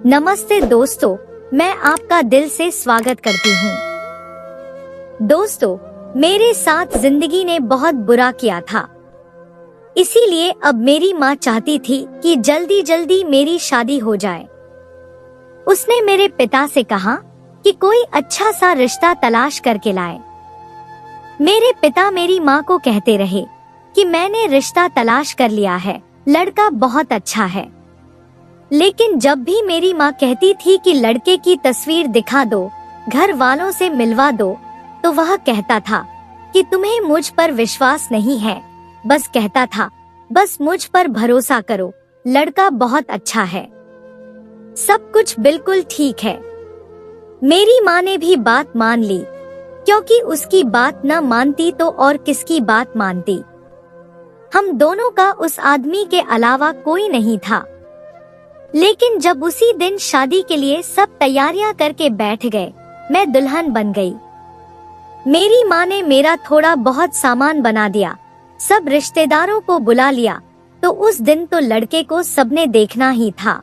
नमस्ते दोस्तों, मैं आपका दिल से स्वागत करती हूँ। दोस्तों, मेरे साथ जिंदगी ने बहुत बुरा किया था, इसीलिए अब मेरी माँ चाहती थी कि जल्दी जल्दी मेरी शादी हो जाए। उसने मेरे पिता से कहा कि कोई अच्छा सा रिश्ता तलाश करके लाए। मेरे पिता मेरी माँ को कहते रहे कि मैंने रिश्ता तलाश कर लिया है, लड़का बहुत अच्छा है। लेकिन जब भी मेरी माँ कहती थी कि लड़के की तस्वीर दिखा दो, घर वालों से मिलवा दो, तो वह कहता था कि तुम्हें मुझ पर विश्वास नहीं है। बस कहता था, बस मुझ पर भरोसा करो, लड़का बहुत अच्छा है, सब कुछ बिल्कुल ठीक है। मेरी माँ ने भी बात मान ली, क्योंकि उसकी बात न मानती तो और किसकी बात मानती। हम दोनों का उस आदमी के अलावा कोई नहीं था। लेकिन जब उसी दिन शादी के लिए सब तैयारियां करके बैठ गए, मैं दुल्हन बन गई। मेरी माँ ने मेरा थोड़ा बहुत सामान बना दिया, सब रिश्तेदारों को बुला लिया। तो उस दिन तो लड़के को सबने देखना ही था,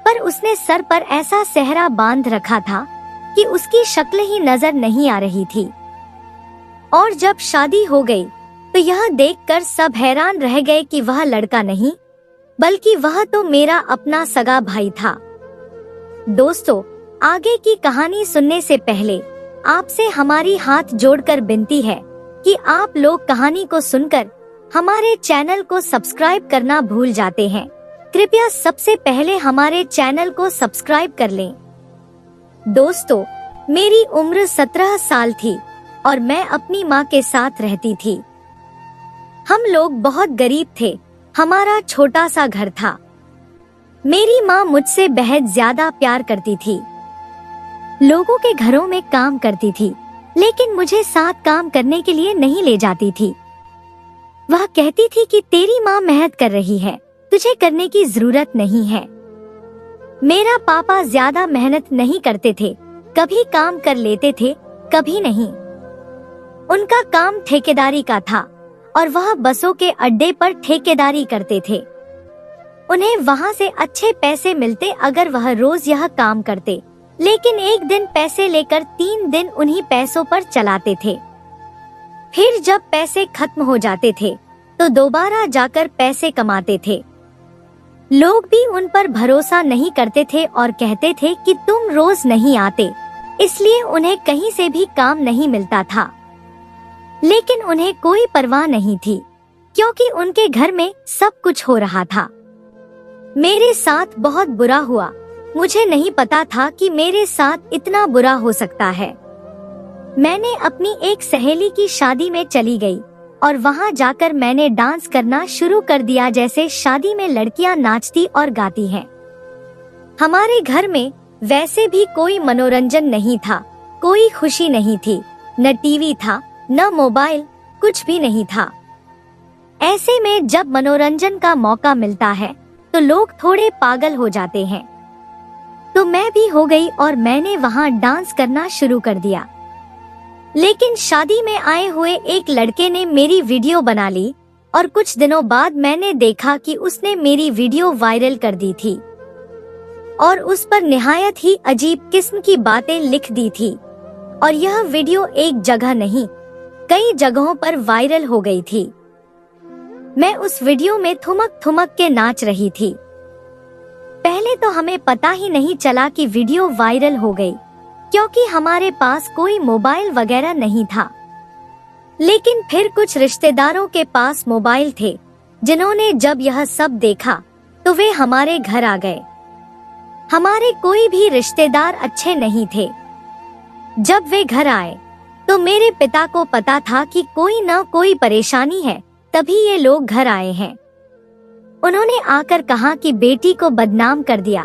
पर उसने सर पर ऐसा सेहरा बांध रखा था कि उसकी शक्ल ही नजर नहीं आ रही थी। और जब शादी हो गई तो यह देखकर सब हैरान रह गए कि वह लड़का नहीं, बल्कि वह तो मेरा अपना सगा भाई था। दोस्तों, आगे की कहानी सुनने से पहले आपसे हमारी हाथ जोड़कर विनती है कि आप लोग कहानी को सुनकर हमारे चैनल को सब्सक्राइब करना भूल जाते हैं। कृपया सबसे पहले हमारे चैनल को सब्सक्राइब कर लें। दोस्तों, मेरी उम्र 17 साल थी और मैं अपनी माँ के साथ रहती थी। हम लोग बहुत गरीब थे, हमारा छोटा सा घर था। मेरी माँ मुझसे बेहद ज्यादा प्यार करती थी। लोगों के घरों में काम करती थी, लेकिन मुझे साथ काम करने के लिए नहीं ले जाती थी। वह कहती थी कि तेरी माँ मेहनत कर रही है, तुझे करने की जरूरत नहीं है। मेरा पापा ज्यादा मेहनत नहीं करते थे, कभी काम कर लेते थे, कभी नहीं। उनका काम ठेकेदारी का था और वह बसों के अड्डे पर ठेकेदारी करते थे। उन्हें वहाँ से अच्छे पैसे मिलते अगर वह रोज यह काम करते, लेकिन एक दिन पैसे लेकर 3 दिन उन्हीं पैसों पर चलाते थे। फिर जब पैसे खत्म हो जाते थे तो दोबारा जाकर पैसे कमाते थे। लोग भी उन पर भरोसा नहीं करते थे और कहते थे कि तुम रोज नहीं आते, इसलिए उन्हें कहीं से भी काम नहीं मिलता था। लेकिन उन्हें कोई परवाह नहीं थी, क्योंकि उनके घर में सब कुछ हो रहा था। मेरे साथ बहुत बुरा हुआ। मुझे नहीं पता था कि मेरे साथ इतना बुरा हो सकता है। मैंने अपनी एक सहेली की शादी में चली गई और वहां जाकर मैंने डांस करना शुरू कर दिया, जैसे शादी में लड़कियां नाचती और गाती हैं। हमारे घर में वैसे भी कोई मनोरंजन नहीं था, कोई खुशी नहीं थी, न टीवी था, न मोबाइल, कुछ भी नहीं था। ऐसे में जब मनोरंजन का मौका मिलता है तो लोग थोड़े पागल हो जाते हैं। तो मैं भी हो गई और मैंने वहां डांस करना शुरू कर दिया। लेकिन शादी में आए हुए एक लड़के ने मेरी वीडियो बना ली और कुछ दिनों बाद मैंने देखा कि उसने मेरी वीडियो वायरल कर दी थी और उस पर निहायत ही अजीब किस्म की बातें लिख दी थी। और यह वीडियो एक जगह नहीं, कई जगहों पर वायरल हो गई थी। मैं उस वीडियो में ठुमक ठुमक के नाच रही थी। पहले तो हमें पता ही नहीं चला कि वीडियो वायरल हो गई, क्योंकि हमारे पास कोई मोबाइल वगैरह नहीं था। लेकिन फिर कुछ रिश्तेदारों के पास मोबाइल थे, जिन्होंने जब यह सब देखा तो वे हमारे घर आ गए। हमारे कोई भी रिश्तेदार अच्छे नहीं थे। जब वे घर आए तो मेरे पिता को पता था कि कोई न कोई परेशानी है, तभी ये लोग घर आए हैं। उन्होंने आकर कहा कि बेटी को बदनाम कर दिया,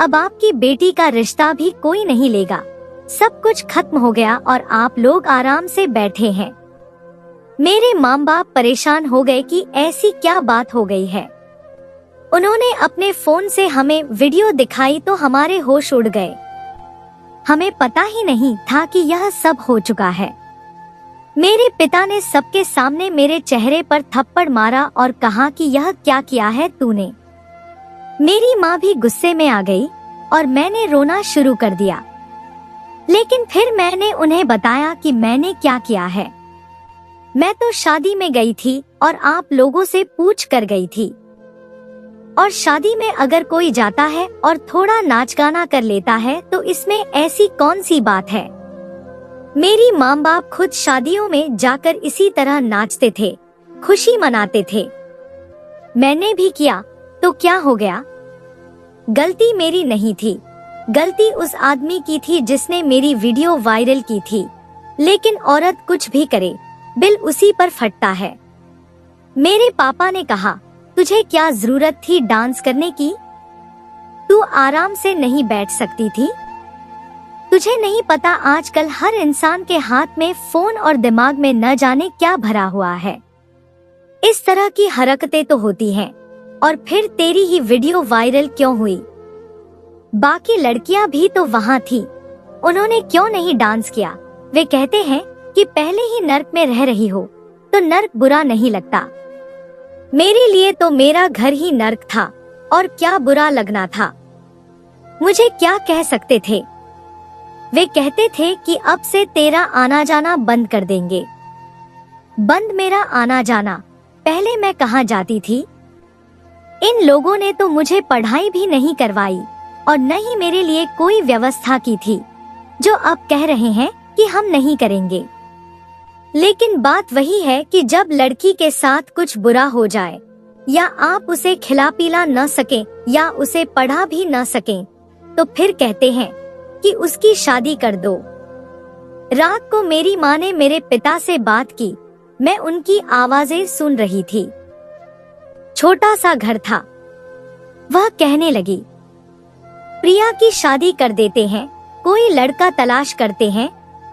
अब आपकी बेटी का रिश्ता भी कोई नहीं लेगा, सब कुछ खत्म हो गया और आप लोग आराम से बैठे हैं। मेरे माँ बाप परेशान हो गए कि ऐसी क्या बात हो गई है। उन्होंने अपने फोन से हमें वीडियो दिखाई तो हमारे होश उड़ गए। हमें पता ही नहीं था कि यह सब हो चुका है। मेरे पिता ने सबके सामने मेरे चेहरे पर थप्पड़ मारा और कहा कि यह क्या किया है तूने। मेरी माँ भी गुस्से में आ गई और मैंने रोना शुरू कर दिया। लेकिन फिर मैंने उन्हें बताया कि मैंने क्या किया है। मैं तो शादी में गई थी और आप लोगों से पूछ कर गई थी। और शादी में अगर कोई जाता है और थोड़ा नाच गाना कर लेता है तो इसमें ऐसी कौन सी बात है। मेरी माँ बाप खुद शादियों में जाकर इसी तरह नाचते थे, खुशी मनाते थे। मैंने भी किया तो क्या हो गया। गलती मेरी नहीं थी, गलती उस आदमी की थी जिसने मेरी वीडियो वायरल की थी। लेकिन औरत कुछ भी करे, बिल उसी पर फटता है। मेरे पापा ने कहा, तुझे क्या जरूरत थी डांस करने की? तू आराम से नहीं बैठ सकती थी? तुझे नहीं पता आजकल हर इंसान के हाथ में फोन और दिमाग में न जाने क्या भरा हुआ है। इस तरह की हरकतें तो होती हैं। और फिर तेरी ही वीडियो वायरल क्यों हुई? बाकी लड़कियां भी तो वहाँ थी, उन्होंने क्यों नहीं डांस किया? वे कहते हैं कि पहले ही नर्क में रह रही हो तो नर्क बुरा नहीं लगता। मेरे लिए तो मेरा घर ही नर्क था और क्या बुरा लगना था। मुझे क्या कह सकते थे? वे कहते थे कि अब से तेरा आना जाना बंद कर देंगे। बंद मेरा आना जाना? पहले मैं कहाँ जाती थी? इन लोगों ने तो मुझे पढ़ाई भी नहीं करवाई और न ही मेरे लिए कोई व्यवस्था की थी, जो अब कह रहे हैं कि हम नहीं करेंगे। लेकिन बात वही है कि जब लड़की के साथ कुछ बुरा हो जाए या आप उसे खिला पिला न सकें या उसे पढ़ा भी न सकें तो फिर कहते हैं कि उसकी शादी कर दो। रात को मेरी माँ ने मेरे पिता से बात की, मैं उनकी आवाजें सुन रही थी। छोटा सा घर था। वह कहने लगी, प्रिया की शादी कर देते हैं, कोई लड़का तलाश करते हैं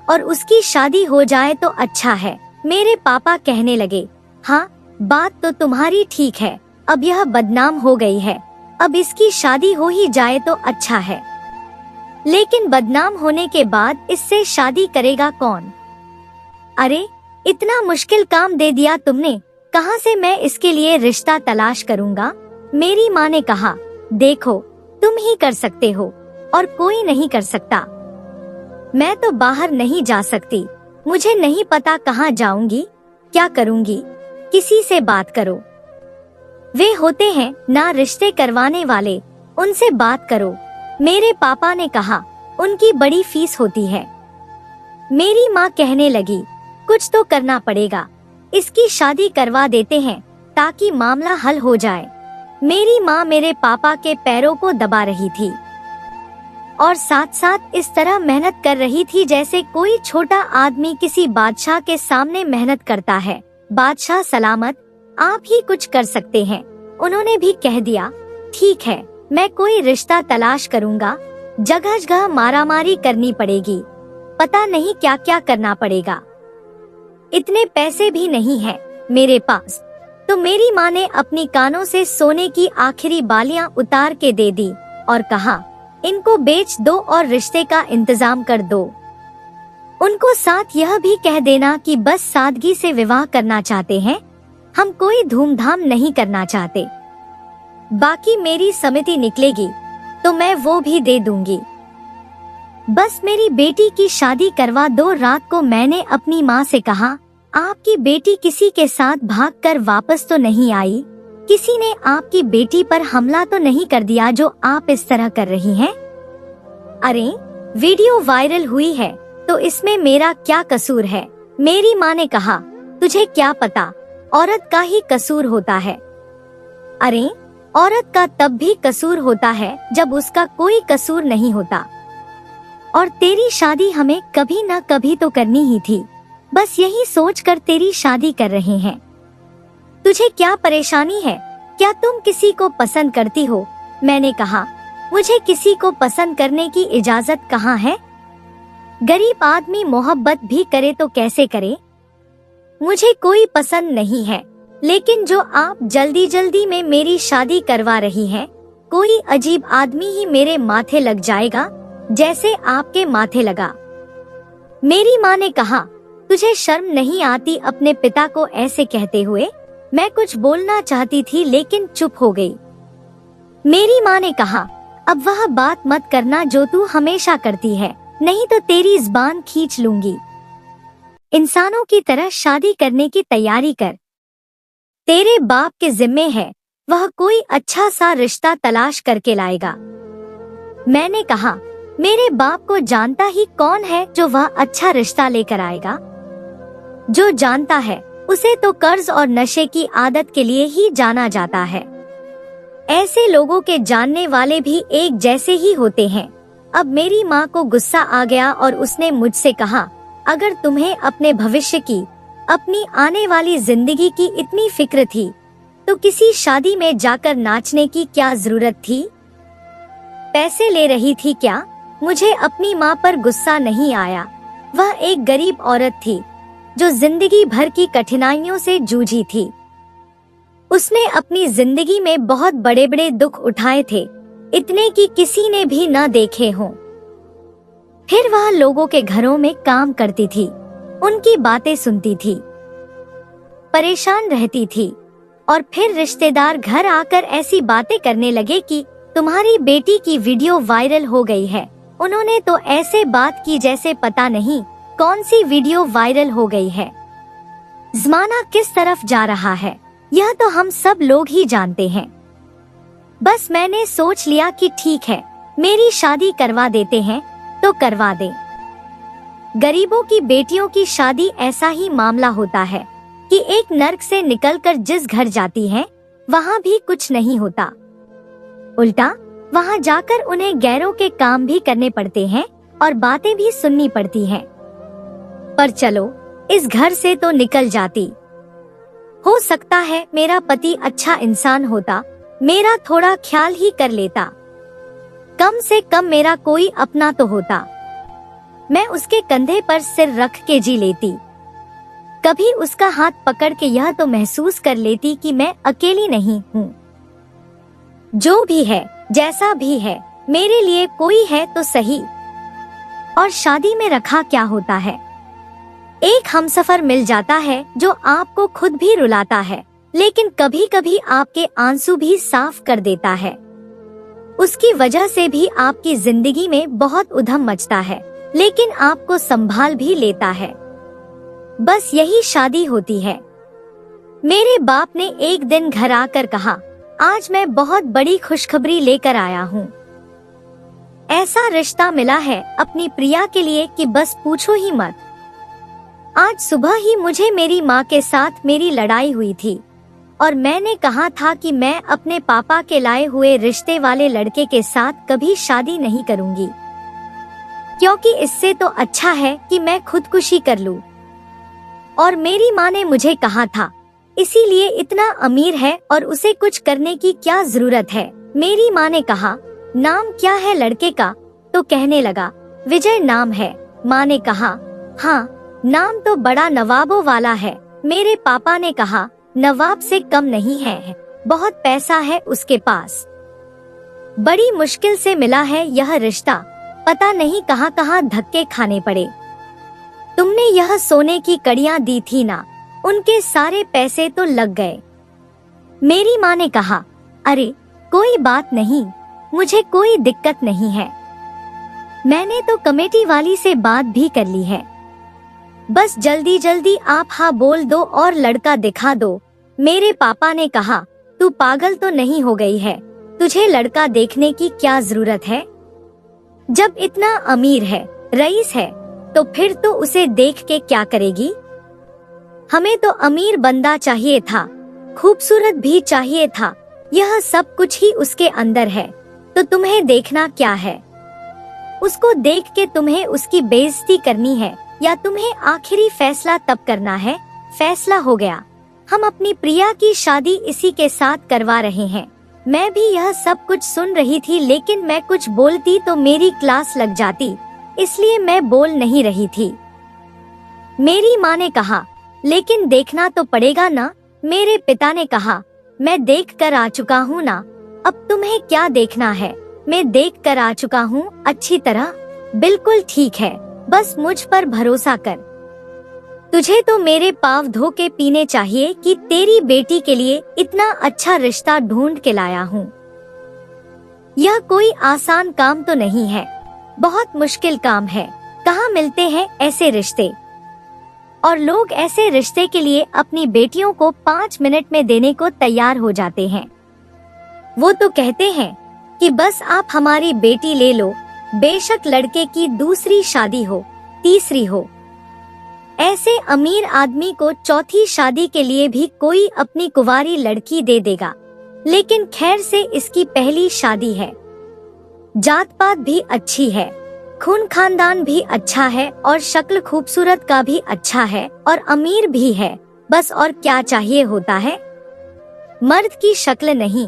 और उसकी शादी हो जाए तो अच्छा है। मेरे पापा कहने लगे, हाँ बात तो तुम्हारी ठीक है, अब यह बदनाम हो गई है, अब इसकी शादी हो ही जाए तो अच्छा है। लेकिन बदनाम होने के बाद इससे शादी करेगा कौन? अरे इतना मुश्किल काम दे दिया तुमने, कहाँ से मैं इसके लिए रिश्ता तलाश करूँगा? मेरी माँ ने कहा, देखो तुम ही कर सकते हो और कोई नहीं कर सकता। मैं तो बाहर नहीं जा सकती, मुझे नहीं पता कहाँ जाऊंगी, क्या करूंगी, किसी से बात करो। वे होते हैं ना रिश्ते करवाने वाले, उनसे बात करो। मेरे पापा ने कहा, उनकी बड़ी फीस होती है। मेरी माँ कहने लगी, कुछ तो करना पड़ेगा, इसकी शादी करवा देते हैं ताकि मामला हल हो जाए। मेरी माँ मेरे पापा के पैरों को दबा रही थी और साथ साथ इस तरह मेहनत कर रही थी जैसे कोई छोटा आदमी किसी बादशाह के सामने मेहनत करता है। बादशाह सलामत, आप ही कुछ कर सकते हैं। उन्होंने भी कह दिया, ठीक है मैं कोई रिश्ता तलाश करूँगा। जगह जगह मारामारी करनी पड़ेगी, पता नहीं क्या क्या करना पड़ेगा। इतने पैसे भी नहीं है मेरे पास। तो मेरी माँ ने अपनी कानों से सोने की आखिरी बालियां उतार के दे दी और कहा, इनको बेच दो और रिश्ते का इंतजाम कर दो। उनको साथ यह भी कह देना कि बस सादगी से विवाह करना चाहते हैं, हम कोई धूमधाम नहीं करना चाहते। बाकी मेरी समिति निकलेगी तो मैं वो भी दे दूंगी। बस मेरी बेटी की शादी करवा दो। रात को मैंने अपनी माँ से कहा, आपकी बेटी किसी के साथ भागकर वापस तो नहीं आई? किसी ने आपकी बेटी पर हमला तो नहीं कर दिया जो आप इस तरह कर रही हैं? अरे वीडियो वायरल हुई है तो इसमें मेरा क्या कसूर है? मेरी माँ ने कहा, तुझे क्या पता, औरत का ही कसूर होता है। अरे औरत का तब भी कसूर होता है जब उसका कोई कसूर नहीं होता। और तेरी शादी हमें कभी न कभी तो करनी ही थी, बस यही सोचकर तेरी शादी कर रहे हैं। तुझे क्या परेशानी है? क्या तुम किसी को पसंद करती हो? मैंने कहा, मुझे किसी को पसंद करने की इजाजत कहाँ है? गरीब आदमी मोहब्बत भी करे तो कैसे करे? मुझे कोई पसंद नहीं है, लेकिन जो आप जल्दी जल्दी में मेरी शादी करवा रही हैं, कोई अजीब आदमी ही मेरे माथे लग जाएगा जैसे आपके माथे लगा। मेरी माँ ने कहा, तुझे शर्म नहीं आती अपने पिता को ऐसे कहते हुए? मैं कुछ बोलना चाहती थी लेकिन चुप हो गई। मेरी माँ ने कहा, अब वह बात मत करना जो तू हमेशा करती है, नहीं तो तेरी ज़बान खींच लूंगी। इंसानों की तरह शादी करने की तैयारी कर। तेरे बाप के जिम्मे है, वह कोई अच्छा सा रिश्ता तलाश करके लाएगा। मैंने कहा, मेरे बाप को जानता ही कौन है जो वह अच्छा रिश्ता लेकर आएगा? जो जानता है उसे तो कर्ज और नशे की आदत के लिए ही जाना जाता है। ऐसे लोगों के जानने वाले भी एक जैसे ही होते हैं। अब मेरी माँ को गुस्सा आ गया और उसने मुझसे कहा, अगर तुम्हें अपने भविष्य की, अपनी आने वाली जिंदगी की इतनी फिक्र थी तो किसी शादी में जाकर नाचने की क्या जरूरत थी? पैसे ले रही थी क्या? मुझे अपनी माँ पर गुस्सा नहीं आया। वह एक गरीब औरत थी जो जिंदगी भर की कठिनाइयों से जूझी थी। उसने अपनी जिंदगी में बहुत बड़े बड़े दुख उठाए थे, इतने कि किसी ने भी न देखे हों। फिर वह लोगों के घरों में काम करती थी, उनकी बातें सुनती थी, परेशान रहती थी और फिर रिश्तेदार घर आकर ऐसी बातें करने लगे कि तुम्हारी बेटी की वीडियो वायरल हो गई है। उन्होंने तो ऐसे बात की जैसे पता नहीं कौन सी वीडियो वायरल हो गई है। ज़माना किस तरफ जा रहा है यह तो हम सब लोग ही जानते हैं। बस मैंने सोच लिया कि ठीक है, मेरी शादी करवा देते हैं तो करवा दे। गरीबों की बेटियों की शादी ऐसा ही मामला होता है कि एक नर्क से निकलकर जिस घर जाती है वहाँ भी कुछ नहीं होता, उल्टा वहाँ जाकर उन्हें गैरों के काम भी करने पड़ते हैं और बातें भी सुननी पड़ती हैं। पर चलो, इस घर से तो निकल जाती। हो सकता है मेरा पति अच्छा इंसान होता, मेरा थोड़ा ख्याल ही कर लेता, कम से कम मेरा कोई अपना तो होता। मैं उसके कंधे पर सिर रख के जी लेती, कभी उसका हाथ पकड़ के यह तो महसूस कर लेती कि मैं अकेली नहीं हूँ। जो भी है, जैसा भी है, मेरे लिए कोई है तो सही। और शादी में रखा क्या होता है? एक हमसफर मिल जाता है जो आपको खुद भी रुलाता है, लेकिन कभी कभी आपके आंसू भी साफ कर देता है। उसकी वजह से भी आपकी जिंदगी में बहुत उधम मचता है, लेकिन आपको संभाल भी लेता है। बस यही शादी होती है। मेरे बाप ने एक दिन घर आकर कहा, आज मैं बहुत बड़ी खुशखबरी लेकर आया हूँ। ऐसा रिश्ता मिला है अपनी प्रिया के लिए कि बस पूछो ही मत। आज सुबह ही मुझे मेरी माँ के साथ मेरी लड़ाई हुई थी और मैंने कहा था कि मैं अपने पापा के लाए हुए रिश्ते वाले लड़के के साथ कभी शादी नहीं करूँगी, क्योंकि इससे तो अच्छा है कि मैं खुदकुशी कर लूँ। और मेरी माँ ने मुझे कहा था, इसीलिए इतना अमीर है और उसे कुछ करने की क्या जरूरत है। मेरी माँ ने कहा, नाम क्या है लड़के का? तो कहने लगा, विजय नाम है। माँ ने कहा, हाँ, नाम तो बड़ा नवाबों वाला है। मेरे पापा ने कहा, नवाब से कम नहीं है, बहुत पैसा है उसके पास। बड़ी मुश्किल से मिला है यह रिश्ता, पता नहीं कहाँ कहाँ धक्के खाने पड़े। तुमने यह सोने की कड़ियाँ दी थी ना, उनके सारे पैसे तो लग गए। मेरी माँ ने कहा, अरे कोई बात नहीं, मुझे कोई दिक्कत नहीं है। मैंने तो कमेटी वाली से बात भी कर ली है। बस जल्दी जल्दी आप हाँ बोल दो और लड़का दिखा दो। मेरे पापा ने कहा, तू पागल तो नहीं हो गई है? तुझे लड़का देखने की क्या जरूरत है? जब इतना अमीर है, रईस है, तो फिर तो उसे देख के क्या करेगी? हमें तो अमीर बंदा चाहिए था, खूबसूरत भी चाहिए था, यह सब कुछ ही उसके अंदर है, तो तुम्हें देखना क्या है? उसको देख के तुम्हें उसकी बेइज्जती करनी है या तुम्हें आखिरी फैसला तब करना है? फैसला हो गया, हम अपनी प्रिया की शादी इसी के साथ करवा रहे हैं। मैं भी यह सब कुछ सुन रही थी, लेकिन मैं कुछ बोलती तो मेरी क्लास लग जाती, इसलिए मैं बोल नहीं रही थी। मेरी माँ ने कहा, लेकिन देखना तो पड़ेगा ना। मेरे पिता ने कहा, मैं देख कर आ चुका हूँ ना, अब तुम्हें क्या देखना है? मैं देख कर आ चुका हूँ अच्छी तरह। बिल्कुल ठीक है, बस मुझ पर भरोसा कर। तुझे तो मेरे पाँव धो के पीने चाहिए कि तेरी बेटी के लिए इतना अच्छा रिश्ता ढूंढ के लाया हूँ। यह कोई आसान काम तो नहीं है, बहुत मुश्किल काम है। कहाँ मिलते हैं ऐसे रिश्ते, और लोग ऐसे रिश्ते के लिए अपनी बेटियों को 5 मिनट में देने को तैयार हो जाते हैं। वो तो कहते हैं कि बस आप हमारी बेटी ले लो, बेशक लड़के की दूसरी शादी हो, तीसरी हो। ऐसे अमीर आदमी को चौथी शादी के लिए भी कोई अपनी कुंवारी लड़की दे देगा, लेकिन खैर से इसकी पहली शादी है। जात पात भी अच्छी है, खून खानदान भी अच्छा है, और शक्ल खूबसूरत का भी अच्छा है, और अमीर भी है। बस और क्या चाहिए होता है? मर्द की शक्ल नहीं,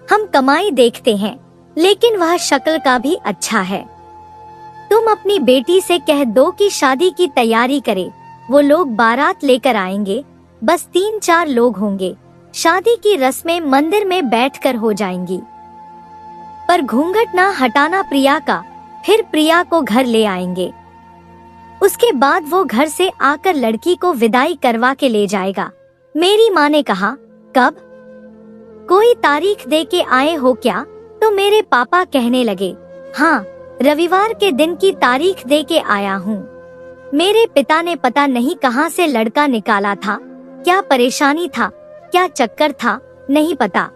हम कमाई देखते हैं, लेकिन वह शक्ल का भी अच्छा है। तुम अपनी बेटी से कह दो कि शादी की तैयारी करे, वो लोग बारात लेकर आएंगे, बस 3-4 लोग होंगे। शादी की रस्में मंदिर में बैठकर हो जाएंगी, पर घूंघट ना हटाना प्रिया का। फिर प्रिया को घर ले आएंगे, उसके बाद वो घर से आकर लड़की को विदाई करवा के ले जाएगा। मेरी माँ ने कहा, कब? कोई तारीख दे के आए हो क्या? तो मेरे पापा कहने लगे, हाँ, रविवार के दिन की तारीख दे के आया हूँ। मेरे पिता ने पता नहीं कहाँ से लड़का निकाला था, क्या परेशानी था, क्या चक्कर था, नहीं पता,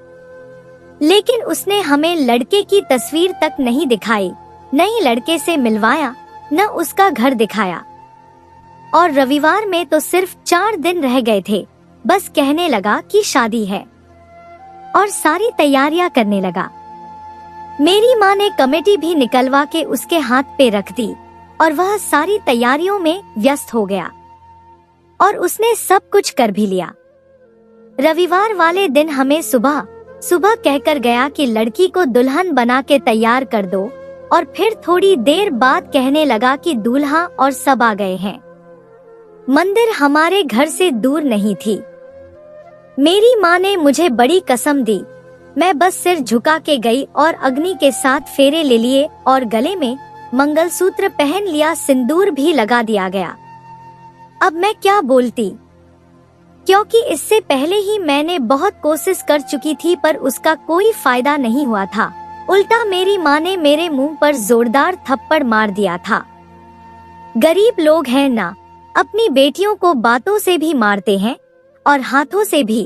लेकिन उसने हमें लड़के की तस्वीर तक नहीं दिखाई, न ही लड़के से मिलवाया, न उसका घर दिखाया। और रविवार में तो सिर्फ 4 दिन रह गए थे, बस कहने लगा कि शादी है, और सारी तैयारियां करने लगा। मेरी माँ ने कमेटी भी निकलवा के उसके हाथ पे रख दी, और वह सारी तैयारियों में व्यस्त हो गया, और उसने सब कुछ कर भी लिया। रविवार वाले दिन हमें सुबह सुबह कहकर गया कि लड़की को दुल्हन बना के तैयार कर दो, और फिर थोड़ी देर बाद कहने लगा कि दूल्हा और सब आ गए हैं। मंदिर हमारे घर से दूर नहीं थी। मेरी माँ ने मुझे बड़ी कसम दी। मैं बस सिर झुका के गई और अग्नि के साथ फेरे ले लिए, और गले में मंगलसूत्र पहन लिया, सिंदूर भी लगा दिया गया। अब मैं क्या बोलती, क्योंकि इससे पहले ही मैंने बहुत कोशिश कर चुकी थी, पर उसका कोई फायदा नहीं हुआ था। उल्टा मेरी माँ ने मेरे मुंह पर जोरदार थप्पड़ मार दिया था। गरीब लोग हैं ना, अपनी बेटियों को बातों से भी मारते हैं और हाथों से भी,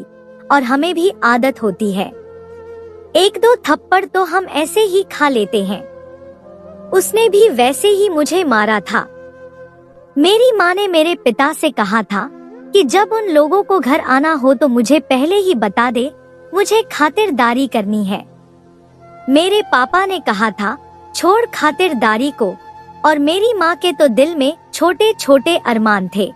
और हमें भी आदत होती है। 1-2 थप्पड़ तो हम ऐसे ही खा लेते हैं। उसने भी वैसे ही मुझे मारा था। मेरी माँ ने मेरे पिता से कहा था कि जब उन लोगों को घर आना हो तो मुझे पहले ही बता दे, मुझे खातिरदारी करनी है। मेरे पापा ने कहा था, छोड़ खातिरदारी को, और मेरी माँ के तो दिल में छोटे छोटे अरमान थे।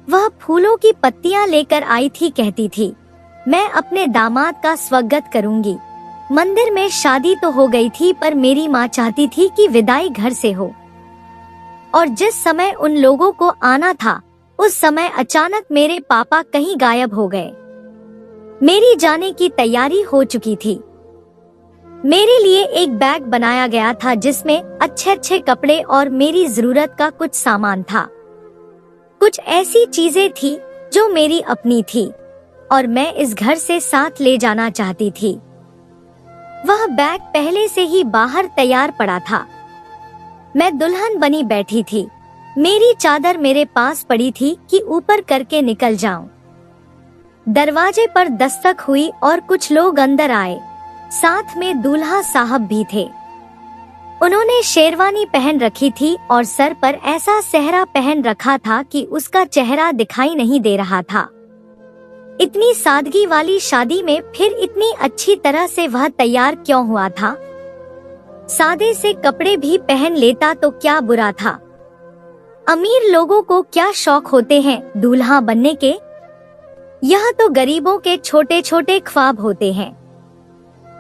वह फूलों की पत्तियां लेकर आई थी, कहती थी, मैं अपने दामाद का स्वागत करूंगी। मंदिर में शादी तो हो गई थी, पर मेरी माँ चाहती थी कि विदाई घर से हो, और जिस समय उन लोगों को आना था उस समय अचानक मेरे पापा कहीं गायब हो गए। मेरी जाने की तैयारी हो चुकी थी। मेरे लिए एक बैग बनाया गया था जिसमें अच्छे अच्छे कपड़े और मेरी जरूरत का कुछ सामान था। कुछ ऐसी चीजें थी जो मेरी अपनी थी और मैं इस घर से साथ ले जाना चाहती थी। वह बैग पहले से ही बाहर तैयार पड़ा था। मैं दुल्हन बनी बैठी थी। मेरी चादर मेरे पास पड़ी थी कि ऊपर करके निकल जाऊं। दरवाजे पर दस्तक हुई और कुछ लोग अंदर आए। साथ में दूल्हा साहब भी थे। उन्होंने शेरवानी पहन रखी थी और सर पर ऐसा सेहरा पहन रखा था कि उसका चेहरा दिखाई नहीं दे रहा था। इतनी सादगी वाली शादी में फिर इतनी अच्छी तरह से वह तैयार क्यों हुआ था? सादे से कपड़े भी पहन लेता तो क्या बुरा था। अमीर लोगों को क्या शौक होते हैं दूल्हा बनने के? यह तो गरीबों के छोटे छोटे ख्वाब होते हैं।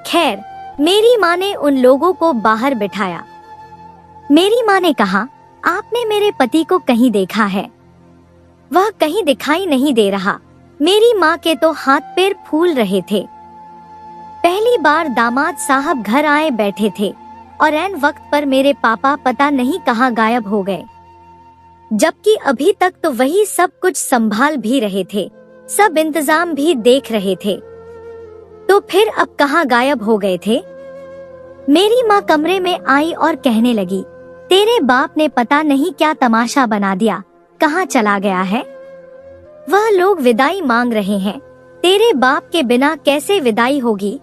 खैर, मेरी माँ ने उन लोगों को बाहर बिठाया। मेरी माँ ने कहा, आपने मेरे पति को कहीं देखा है? वह कहीं दिखाई नहीं दे रहा। मेरी माँ के तो हाथ पैर फूल रहे थे। पहली बार दामाद साहब घर आए बैठे थे और ऐन वक्त पर मेरे पापा पता नहीं कहाँ गायब हो गए, जबकि अभी तक तो वही सब कुछ संभाल भी रहे थे, सब इंतजाम भी देख रहे थे। तो फिर अब कहाँ गायब हो गए थे? मेरी माँ कमरे में आई और कहने लगी, तेरे बाप ने पता नहीं क्या तमाशा बना दिया, कहाँ चला गया है? वह लोग विदाई मांग रहे हैं, तेरे बाप के बिना कैसे विदाई होगी?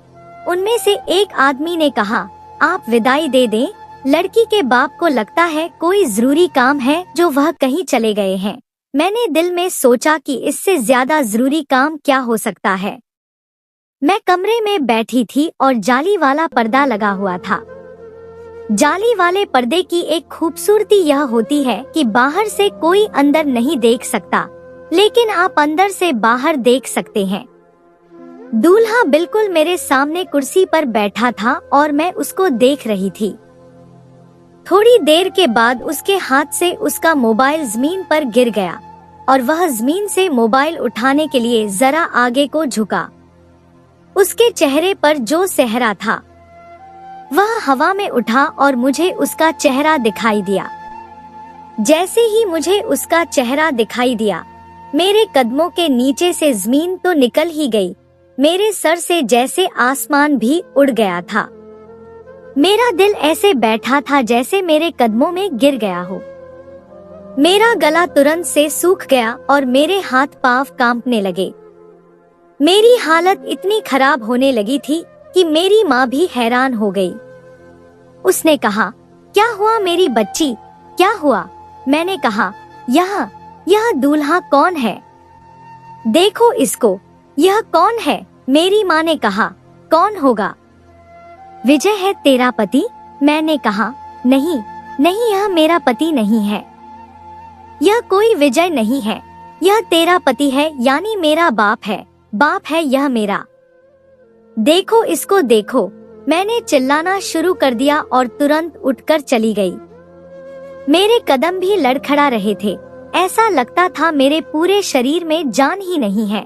उनमें से एक आदमी ने कहा, आप विदाई दे दें, लड़की के बाप को लगता है कोई जरूरी काम है जो वह कहीं चले गए हैं। मैंने दिल में सोचा कि इससे ज्यादा जरूरी काम क्या हो सकता है। मैं कमरे में बैठी थी और जाली वाला पर्दा लगा हुआ था। जाली वाले पर्दे की एक खूबसूरती यह होती है कि बाहर से कोई अंदर नहीं देख सकता, लेकिन आप अंदर से बाहर देख सकते हैं। दूल्हा बिल्कुल मेरे सामने कुर्सी पर बैठा था और मैं उसको देख रही थी। थोड़ी देर के बाद उसके हाथ से उसका मोबाइल जमीन पर गिर गया और वह जमीन से मोबाइल उठाने के लिए जरा आगे को झुका। उसके चेहरे पर जो सेहरा था वह हवा में उठा और मुझे उसका चेहरा दिखाई दिया। जैसे ही मुझे उसका चेहरा दिखाई दिया, मेरे कदमों के नीचे से जमीन तो निकल ही गई, मेरे सर से जैसे आसमान भी उड़ गया था। मेरा दिल ऐसे बैठा था जैसे मेरे कदमों में गिर गया हो। मेरा गला तुरंत से सूख गया और मेरे हाथ पांव कांपने लगे। मेरी हालत इतनी खराब होने लगी थी कि मेरी माँ भी हैरान हो गई। उसने कहा, क्या हुआ मेरी बच्ची, क्या हुआ? मैंने कहा, यह दूल्हा कौन है? देखो इसको, यह कौन है? मेरी माँ ने कहा, कौन होगा? विजय है तेरा पति? मैंने कहा, नहीं, यह मेरा पति नहीं है। यह कोई विजय नहीं है, यह तेरा पति है, यानी मेरा बाप है यह मेरा। देखो इसको देखो। मैंने चिल्लाना शुरू कर दिया और तुरंत उठकर चली गई। मेरे कदम भी लड़खड़ा रहे थे, ऐसा लगता था मेरे पूरे शरीर में जान ही नहीं है।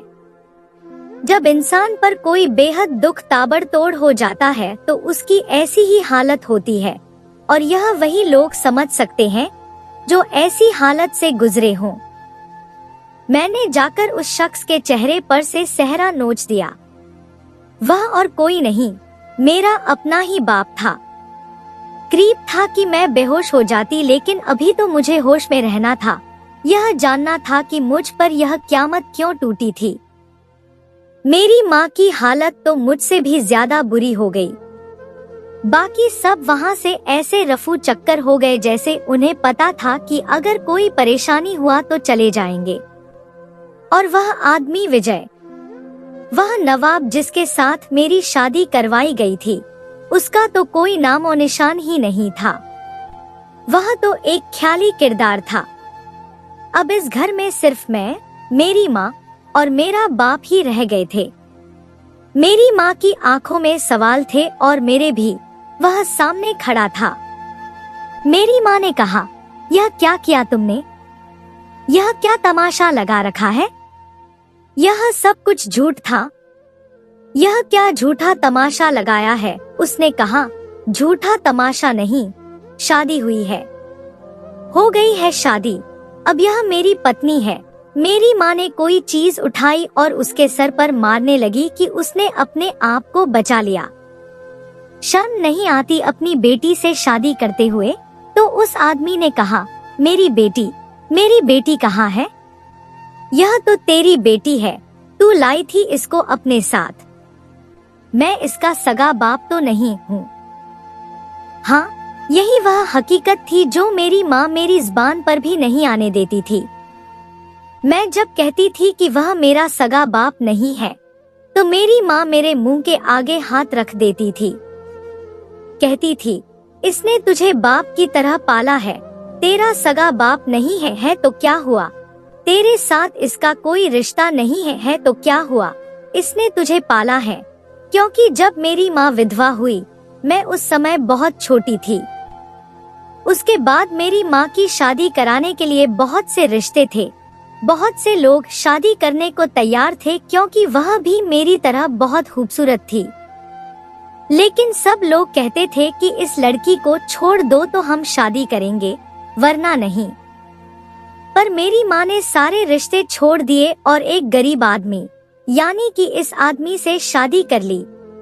जब इंसान पर कोई बेहद दुख ताबड़तोड़ हो जाता है तो उसकी ऐसी ही हालत होती है, और यह वही लोग समझ सकते हैं जो ऐसी हालत से गुजरे हों। मैंने जाकर उस शख्स के चेहरे पर से सेहरा नोच दिया। वह और कोई नहीं, मेरा अपना ही बाप था। करीब था कि मैं बेहोश हो जाती, लेकिन अभी तो मुझे होश में रहना था। यह जानना था कि मुझ पर यह क़यामत क्यों टूटी थी। मेरी माँ की हालत तो मुझसे भी ज्यादा बुरी हो गई। बाकी सब वहाँ से ऐसे रफू चक्कर हो गए जैसे उन्हें पता था कि अगर कोई परेशानी हुआ तो चले जाएंगे। और वह आदमी विजय, वह नवाब जिसके साथ मेरी शादी करवाई गई थी, उसका तो कोई नामो निशान ही नहीं था। वह तो एक ख्याली किरदार था। अब इस घर में सिर्फ मैं, मेरी माँ और मेरा बाप ही रह गए थे। मेरी माँ की आंखों में सवाल थे और मेरे भी। वह सामने खड़ा था। मेरी माँ ने कहा, यह क्या किया तुमने? यह क्या तमाशा लगा रखा है? यह सब कुछ झूठ था। यह क्या झूठा तमाशा लगाया है? उसने कहा, झूठा तमाशा नहीं, शादी हुई है, हो गई है शादी। अब यह मेरी पत्नी है। मेरी माँ ने कोई चीज उठाई और उसके सर पर मारने लगी कि उसने अपने आप को बचा लिया। शर्म नहीं आती अपनी बेटी से शादी करते हुए? तो उस आदमी ने कहा, मेरी बेटी कहाँ है? यह तो तेरी बेटी है, तू लाई थी इसको अपने साथ। मैं इसका सगा बाप तो नहीं हूँ। हाँ, यही वह हकीकत थी जो मेरी माँ मेरी जुबान पर भी नहीं आने देती थी। मैं जब कहती थी कि वह मेरा सगा बाप नहीं है, तो मेरी माँ मेरे मुंह के आगे हाथ रख देती थी। कहती थी, इसने तुझे बाप की तरह पाला है, तेरा सगा बाप नहीं है तो क्या हुआ? तेरे साथ इसका कोई रिश्ता नहीं है तो क्या हुआ? इसने तुझे पाला है। क्योंकि जब मेरी माँ विधवा हुई, मैं उस समय बहुत छोटी थी। उसके बाद मेरी माँ की शादी कराने के लिए बहुत से रिश्ते थे, बहुत से लोग शादी करने को तैयार थे, क्योंकि वह भी मेरी तरह बहुत खूबसूरत थी। लेकिन सब लोग कहते थे कि इस लड़की को छोड़ दो तो हम शादी करेंगे, वरना नहीं। पर मेरी माँ ने सारे रिश्ते छोड़ दिए और एक गरीब आदमी, यानी कि इस आदमी से शादी कर ली।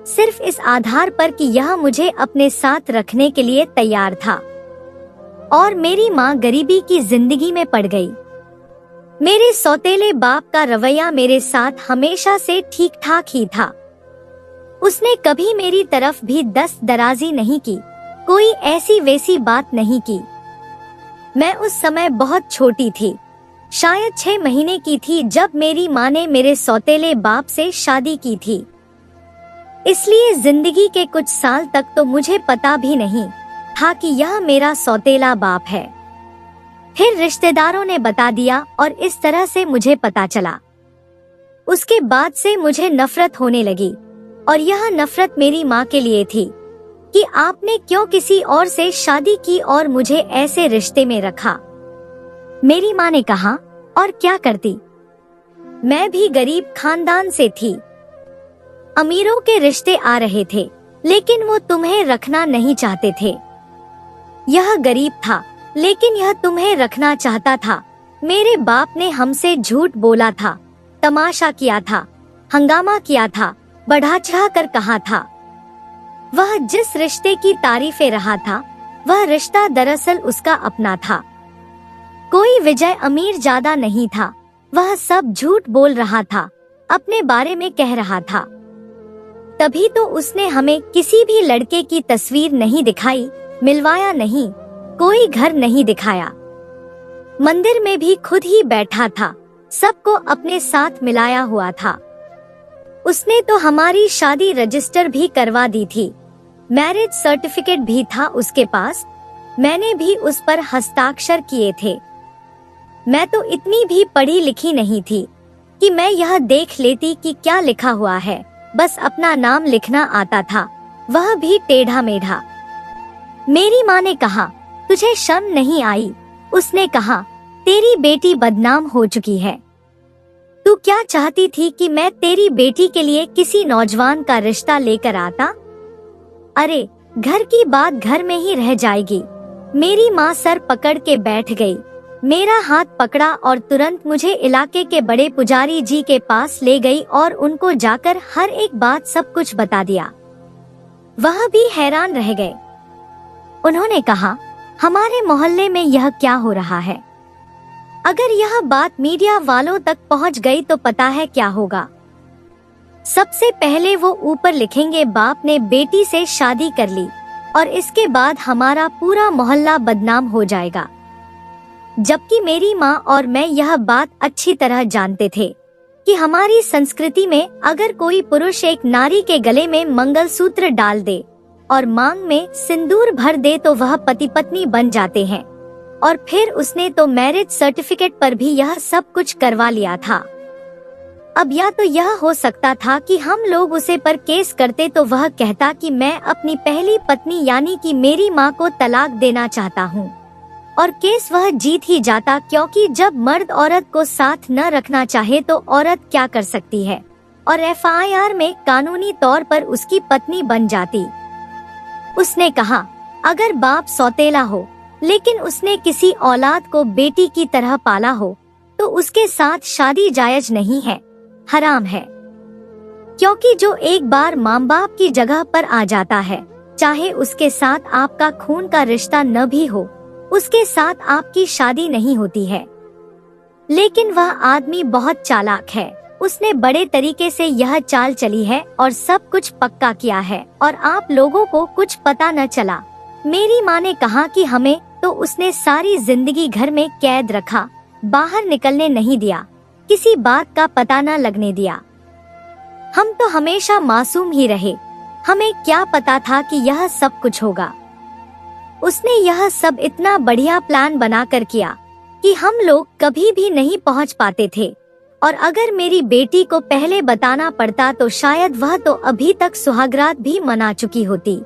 सिर्फ इस आधार पर कि यह मुझे अपने साथ रखने के लिए तैयार था। और मेरी माँ गरीबी की जिंदगी में पड़ गई। मेरे सौतेले बाप का रवैया मेरे साथ हमेशा से ठीक ठाक ही था। उसने कभी मेरी तरफ भी दस्त दराजी नहीं की, कोई ऐसी वैसी बात नहीं की। मैं उस समय बहुत छोटी थी, शायद 6 महीने की थी जब मेरी माँ ने मेरे सौतेले बाप से शादी की थी। इसलिए जिंदगी के कुछ साल तक तो मुझे पता भी नहीं था कि यह मेरा सौतेला बाप है। फिर रिश्तेदारों ने बता दिया और इस तरह से मुझे पता चला। उसके बाद से मुझे नफरत होने लगी, और यह नफरत मेरी माँ के लिए थी कि आपने क्यों किसी और से शादी की और मुझे ऐसे रिश्ते में रखा। मेरी माँ ने कहा, और क्या करती, मैं भी गरीब खानदान से थी। अमीरों के रिश्ते आ रहे थे, लेकिन वो तुम्हें रखना नहीं चाहते थे। यह गरीब था, लेकिन यह तुम्हें रखना चाहता था। मेरे बाप ने हमसे झूठ बोला था, तमाशा किया था, हंगामा किया था, बढ़ा चढ़ा कर कहा था। वह जिस रिश्ते की तारीफें रहा था, वह रिश्ता दरअसल उसका अपना था। कोई विजय अमीर ज्यादा नहीं था, वह सब झूठ बोल रहा था, अपने बारे में कह रहा था। तभी तो उसने हमें किसी भी लड़के की तस्वीर नहीं दिखाई, मिलवाया नहीं, कोई घर नहीं दिखाया। मंदिर में भी खुद ही बैठा था, सबको अपने साथ मिलाया हुआ था। उसने तो हमारी शादी रजिस्टर भी करवा दी थी, मैरिज सर्टिफिकेट भी था उसके पास, मैंने भी उस पर हस्ताक्षर किए थे। मैं तो इतनी भी पढ़ी लिखी नहीं थी कि मैं यह देख लेती कि क्या लिखा हुआ है, बस अपना नाम लिखना आता था, वह भी टेढ़ा मेढ़ा। मेरी माँ ने कहा, तुझे शर्म नहीं आई? उसने कहा, तेरी बेटी बदनाम हो चुकी है। तू क्या चाहती थी कि मैं तेरी बेटी के लिए किसी नौजवान का रिश्ता लेकर आता? अरे, घर की बात घर में ही रह जाएगी। मेरी माँ सर पकड़ के बैठ गई, मेरा हाथ पकड़ा और तुरंत मुझे इलाके के बड़े पुजारी जी के पास ले गई और उनको जाकर हर एक बात सब कुछ बता दिया। वह भी हैरान रह गए। उन्होंने कहा, हमारे मोहल्ले में यह क्या हो रहा है? अगर यह बात मीडिया वालों तक पहुंच गई तो पता है क्या होगा। सबसे पहले वो ऊपर लिखेंगे, बाप ने बेटी से शादी कर ली, और इसके बाद हमारा पूरा मोहल्ला बदनाम हो जाएगा। जबकि मेरी माँ और मैं यह बात अच्छी तरह जानते थे कि हमारी संस्कृति में अगर कोई पुरुष एक नारी के गले में मंगलसूत्र डाल दे और मांग में सिंदूर भर दे तो वह पति पत्नी बन जाते हैं। और फिर उसने तो मैरिज सर्टिफिकेट पर भी यह सब कुछ करवा लिया था। अब या तो यह हो सकता था कि हम लोग उसे पर केस करते तो वह कहता कि मैं अपनी पहली पत्नी यानी कि मेरी माँ को तलाक देना चाहता हूँ, और केस वह जीत ही जाता, क्योंकि जब मर्द औरत को साथ न रखना चाहे तो औरत क्या कर सकती है, और FIR में कानूनी तौर पर उसकी पत्नी बन जाती। उसने कहा, अगर बाप सौतेला हो लेकिन उसने किसी औलाद को बेटी की तरह पाला हो तो उसके साथ शादी जायज नहीं है, हराम है। क्योंकि जो एक बार माँ बाप की जगह पर आ जाता है, चाहे उसके साथ आपका खून का रिश्ता न भी हो, उसके साथ आपकी शादी नहीं होती है। लेकिन वह आदमी बहुत चालाक है, उसने बड़े तरीके से यह चाल चली है और सब कुछ पक्का किया है और आप लोगों को कुछ पता न चला। मेरी माँ ने कहा कि हमें तो उसने सारी जिंदगी घर में कैद रखा, बाहर निकलने नहीं दिया, किसी बात का पता न लगने दिया। हम तो हमेशा मासूम ही रहे, हमें क्या पता था कि यह सब कुछ होगा। उसने यह सब इतना बढ़िया प्लान बनाकर किया कि हम लोग कभी भी नहीं पहुंच पाते थे, और अगर मेरी बेटी को पहले बताना पड़ता तो शायद वह तो अभी तक सुहागरात भी मना चुकी होती।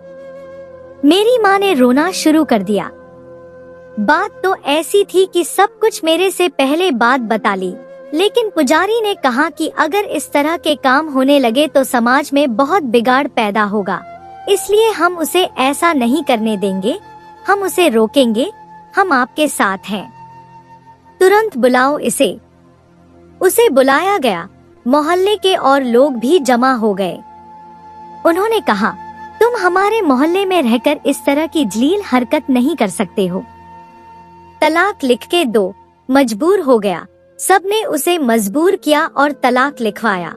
मेरी माँ ने रोना शुरू कर दिया। बात तो ऐसी थी कि सब कुछ मेरे से पहले बात बता ली, लेकिन पुजारी ने कहा कि अगर इस तरह के काम होने लगे तो समाज में बहुत बिगाड़ पैदा होगा, इसलिए हम उसे ऐसा नहीं करने देंगे, हम उसे रोकेंगे, हम आपके साथ हैं। तुरंत बुलाओ इसे। उसे बुलाया गया। मोहल्ले के और लोग भी जमा हो गए। उन्होंने कहा, तुम हमारे मोहल्ले में रहकर इस तरह की जलील हरकत नहीं कर सकते हो। तलाक लिख के दो। मजबूर हो गया। सबने उसे मजबूर किया और तलाक लिखवाया।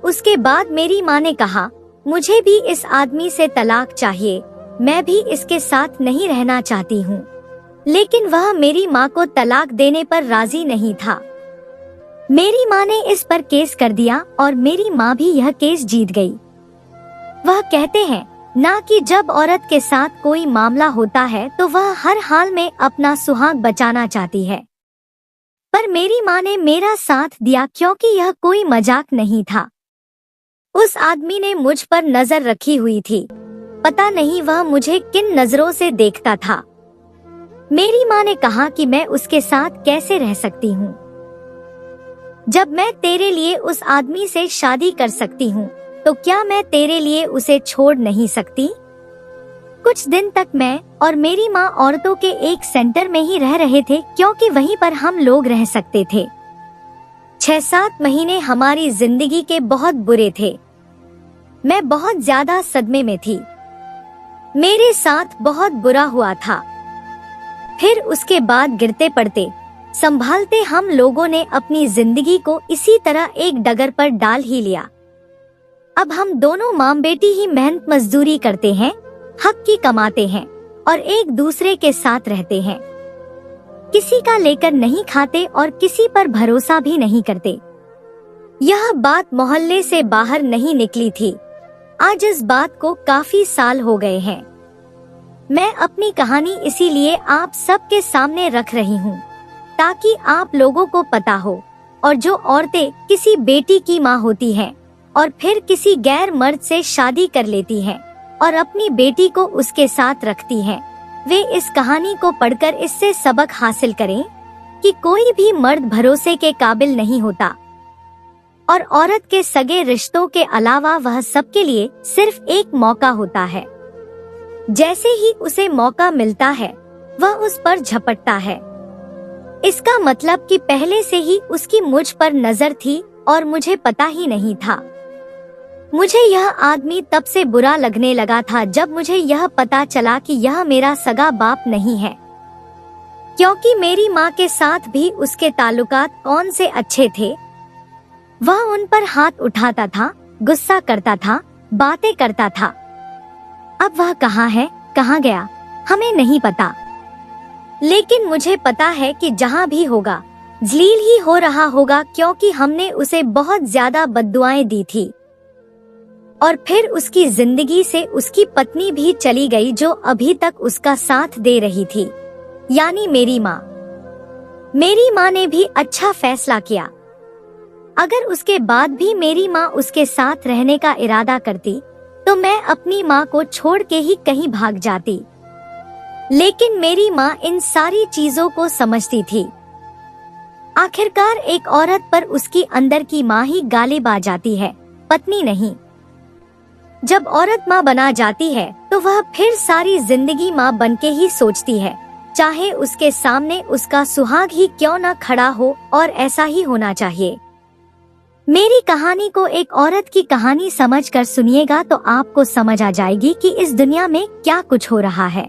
उसके बाद मेरी माँ ने कहा, मुझे भी इस आदमी से तलाक चाहिए, मैं भी इसके साथ नहीं रहना चाहती हूँ। लेकिन वह मेरी माँ को तलाक देने पर राजी नहीं था। मेरी माँ ने इस पर केस कर दिया और मेरी माँ भी यह केस जीत गई। वह कहते हैं ना कि जब औरत के साथ कोई मामला होता है तो वह हर हाल में अपना सुहाग बचाना चाहती है। पर मेरी माँ ने मेरा साथ दिया क्योंकि यह कोई मजाक नहीं था। उस आदमी ने मुझ पर नजर रखी हुई थी। पता नहीं वह मुझे किन नजरों से देखता था। मेरी माँ ने कहा कि मैं उसके साथ कैसे रह सकती हूँ जब मैं तेरे लिए उस आदमी से शादी कर सकती हूँ, तो क्या मैं तेरे लिए उसे छोड़ नहीं सकती? कुछ दिन तक मैं और मेरी माँ औरतों के एक सेंटर में ही रह रहे थे क्योंकि वहीं पर हम लोग रह सकते थे। 6-7 महीने हमारी जिंदगी के बहुत बुरे थे। मैं बहुत ज्यादा सदमे में थी। मेरे साथ बहुत बुरा हुआ था। फिर उसके बाद गिरते पड़ते संभालते हम लोगों ने अपनी जिंदगी को इसी तरह एक डगर पर डाल ही लिया। अब हम दोनों माँ बेटी ही मेहनत मजदूरी करते हैं, हक की कमाते हैं और एक दूसरे के साथ रहते हैं। किसी का लेकर नहीं खाते और किसी पर भरोसा भी नहीं करते। यह बात मोहल्ले से बाहर नहीं निकली थी। आज इस बात को काफी साल हो गए हैं। मैं अपनी कहानी इसीलिए आप सबके सामने रख रही हूँ ताकि आप लोगों को पता हो। और जो औरतें किसी बेटी की माँ होती हैं और फिर किसी गैर मर्द से शादी कर लेती हैं और अपनी बेटी को उसके साथ रखती हैं, वे इस कहानी को पढ़कर इससे सबक हासिल करें कि कोई भी मर्द भरोसे के काबिल नहीं होता और औरत के सगे रिश्तों के अलावा वह सबके लिए सिर्फ एक मौका होता है। जैसे ही उसे मौका मिलता है वह उस पर झपटता है। इसका मतलब कि पहले से ही उसकी मुझ पर नजर थी और मुझे पता ही नहीं था। मुझे यह आदमी तब से बुरा लगने लगा था जब मुझे यह पता चला कि यह मेरा सगा बाप नहीं है, क्योंकि मेरी माँ के साथ भी उसके ताल्लुकात कौन से अच्छे थे। वह उन पर हाथ उठाता था, गुस्सा करता था, बातें करता था। अब वह कहाँ है, कहाँ गया, हमें नहीं पता। लेकिन मुझे पता है कि जहाँ भी होगा जलील ही हो रहा होगा, क्योंकि हमने उसे बहुत ज्यादा बद्दुआएं दी थी। और फिर उसकी जिंदगी से उसकी पत्नी भी चली गई जो अभी तक उसका साथ दे रही थी, यानी मेरी माँ। मेरी माँ ने भी अच्छा फैसला किया। अगर उसके बाद भी मेरी माँ उसके साथ रहने का इरादा करती तो मैं अपनी माँ को छोड़ के ही कहीं भाग जाती। लेकिन मेरी माँ इन सारी चीजों को समझती थी। आखिरकार एक औरत पर उसकी अंदर की माँ ही गालिब आ जाती है, पत्नी नहीं। जब औरत माँ बना जाती है तो वह फिर सारी जिंदगी माँ बनके ही सोचती है, चाहे उसके सामने उसका सुहाग ही क्यों न खड़ा हो, और ऐसा ही होना चाहिए। मेरी कहानी को एक औरत की कहानी समझकर सुनिएगा तो आपको समझ आ जाएगी कि इस दुनिया में क्या कुछ हो रहा है।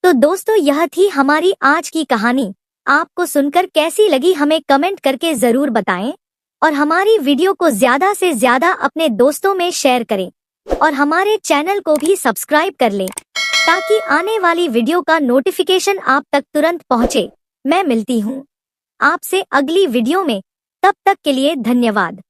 तो दोस्तों, यह थी हमारी आज की कहानी। आपको सुनकर कैसी लगी हमें कमेंट करके जरूर बताएं और हमारी वीडियो को ज्यादा से ज्यादा अपने दोस्तों में शेयर करें और हमारे चैनल को भी सब्सक्राइब कर लें ताकि आने वाली वीडियो का नोटिफिकेशन आप तक तुरंत पहुंचे। मैं मिलती हूं आपसे अगली वीडियो में, तब तक के लिए धन्यवाद।